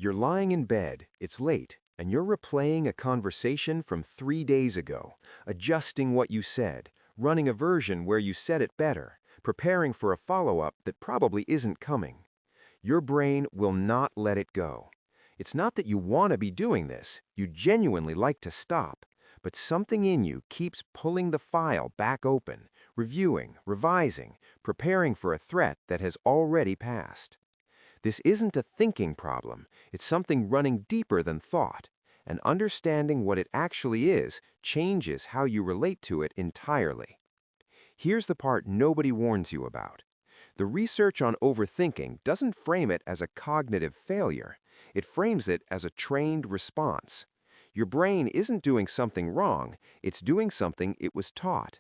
You're lying in bed, it's late, and you're replaying a conversation from 3 days ago, adjusting what you said, running a version where you said it better, preparing for a follow-up that probably isn't coming. Your brain will not let it go. It's not that you want to be doing this, you genuinely like to stop, but something in you keeps pulling the file back open, reviewing, revising, preparing for a threat that has already passed. This isn't a thinking problem, it's something running deeper than thought, and understanding what it actually is changes how you relate to it entirely. Here's the part nobody warns you about. The research on overthinking doesn't frame it as a cognitive failure, it frames it as a trained response. Your brain isn't doing something wrong, it's doing something it was taught.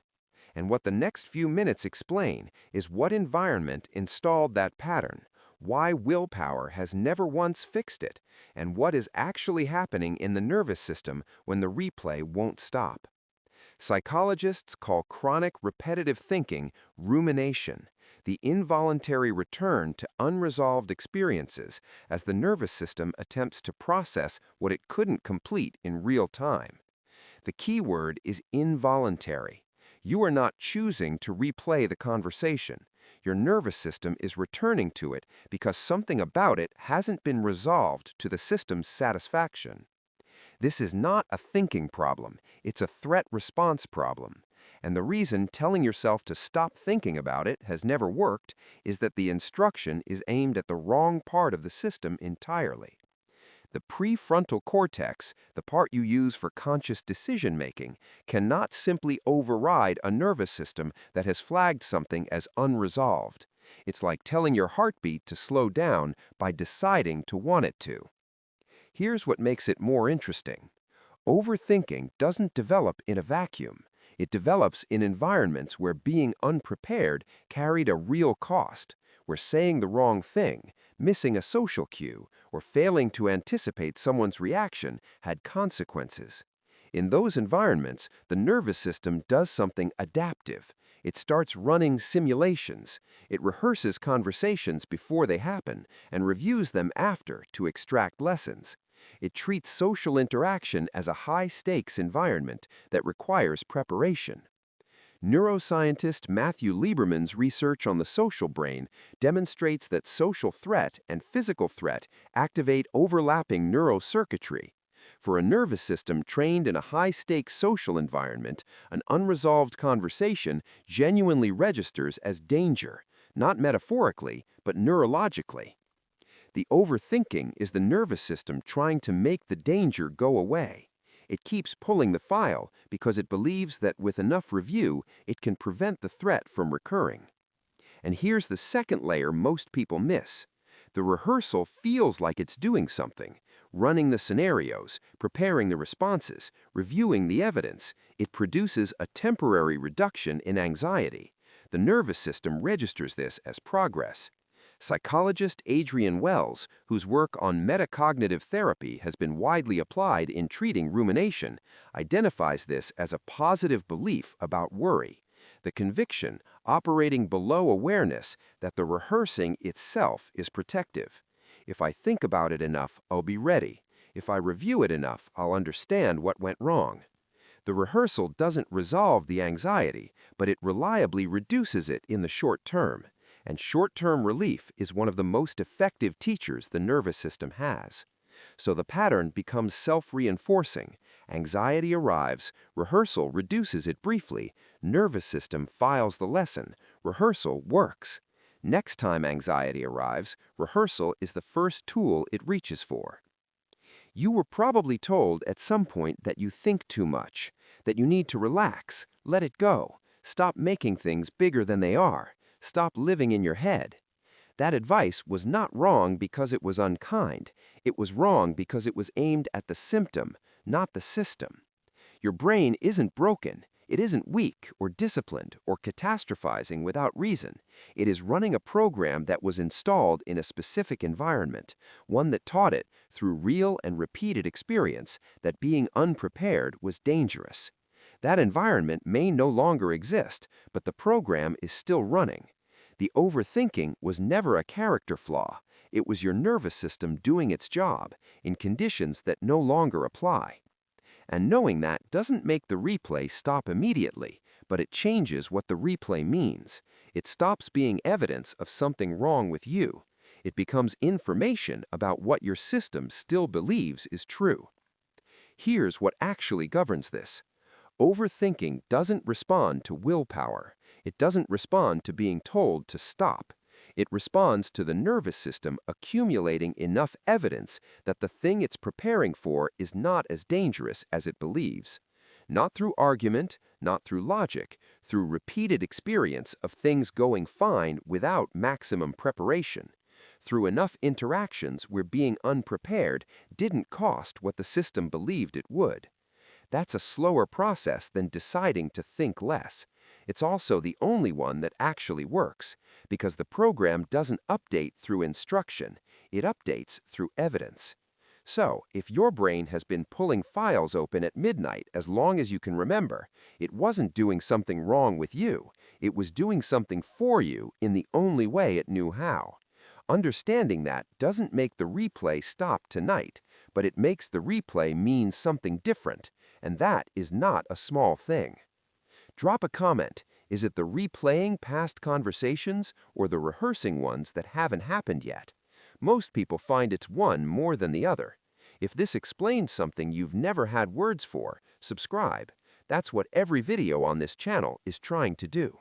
And what the next few minutes explain is what environment installed that pattern, why willpower has never once fixed it, and what is actually happening in the nervous system when the replay won't stop. Psychologists call chronic repetitive thinking rumination, the involuntary return to unresolved experiences as the nervous system attempts to process what it couldn't complete in real time. The key word is involuntary. You are not choosing to replay the conversation. Your nervous system is returning to it because something about it hasn't been resolved to the system's satisfaction. This is not a thinking problem, it's a threat response problem. And the reason telling yourself to stop thinking about it has never worked is that the instruction is aimed at the wrong part of the system entirely. The prefrontal cortex, the part you use for conscious decision-making, cannot simply override a nervous system that has flagged something as unresolved. It's like telling your heartbeat to slow down by deciding to want it to. Here's what makes it more interesting. Overthinking doesn't develop in a vacuum. It develops in environments where being unprepared carried a real cost, where saying the wrong thing, missing a social cue, or failing to anticipate someone's reaction had consequences. In those environments, the nervous system does something adaptive. It starts running simulations. It rehearses conversations before they happen and reviews them after to extract lessons. It treats social interaction as a high-stakes environment that requires preparation. Neuroscientist Matthew Lieberman's research on the social brain demonstrates that social threat and physical threat activate overlapping neurocircuitry. For a nervous system trained in a high-stakes social environment, an unresolved conversation genuinely registers as danger, not metaphorically, but neurologically. The overthinking is the nervous system trying to make the danger go away. It keeps pulling the file because it believes that with enough review, it can prevent the threat from recurring. And here's the second layer most people miss. The rehearsal feels like it's doing something, running the scenarios, preparing the responses, reviewing the evidence. It produces a temporary reduction in anxiety. The nervous system registers this as progress. Psychologist Adrian Wells, whose work on metacognitive therapy has been widely applied in treating rumination, identifies this as a positive belief about worry, the conviction, operating below awareness, that the rehearsing itself is protective. If I think about it enough, I'll be ready. If I review it enough, I'll understand what went wrong. The rehearsal doesn't resolve the anxiety, but it reliably reduces it in the short term. And short-term relief is one of the most effective teachers the nervous system has. So the pattern becomes self-reinforcing. Anxiety arrives, rehearsal reduces it briefly, nervous system files the lesson, rehearsal works. Next time anxiety arrives, rehearsal is the first tool it reaches for. You were probably told at some point that you think too much, that you need to relax, let it go, stop making things bigger than they are. Stop living in your head. That advice was not wrong because it was unkind. It was wrong because it was aimed at the symptom, not the system. Your brain isn't broken. It isn't weak or disciplined or catastrophizing without reason. It is running a program that was installed in a specific environment, one that taught it, through real and repeated experience, that being unprepared was dangerous. That environment may no longer exist, but the program is still running. The overthinking was never a character flaw. It was your nervous system doing its job in conditions that no longer apply. And knowing that doesn't make the replay stop immediately, but it changes what the replay means. It stops being evidence of something wrong with you. It becomes information about what your system still believes is true. Here's what actually governs this. Overthinking doesn't respond to willpower. It doesn't respond to being told to stop. It responds to the nervous system accumulating enough evidence that the thing it's preparing for is not as dangerous as it believes. Not through argument, not through logic, through repeated experience of things going fine without maximum preparation. Through enough interactions where being unprepared didn't cost what the system believed it would. That's a slower process than deciding to think less. It's also the only one that actually works, because the program doesn't update through instruction, it updates through evidence. So, if your brain has been pulling files open at midnight as long as you can remember, it wasn't doing something wrong with you, it was doing something for you in the only way it knew how. Understanding that doesn't make the replay stop tonight, but it makes the replay mean something different, and that is not a small thing. Drop a comment. Is it the replaying past conversations or the rehearsing ones that haven't happened yet? Most people find it's one more than the other. If this explains something you've never had words for, subscribe. That's what every video on this channel is trying to do.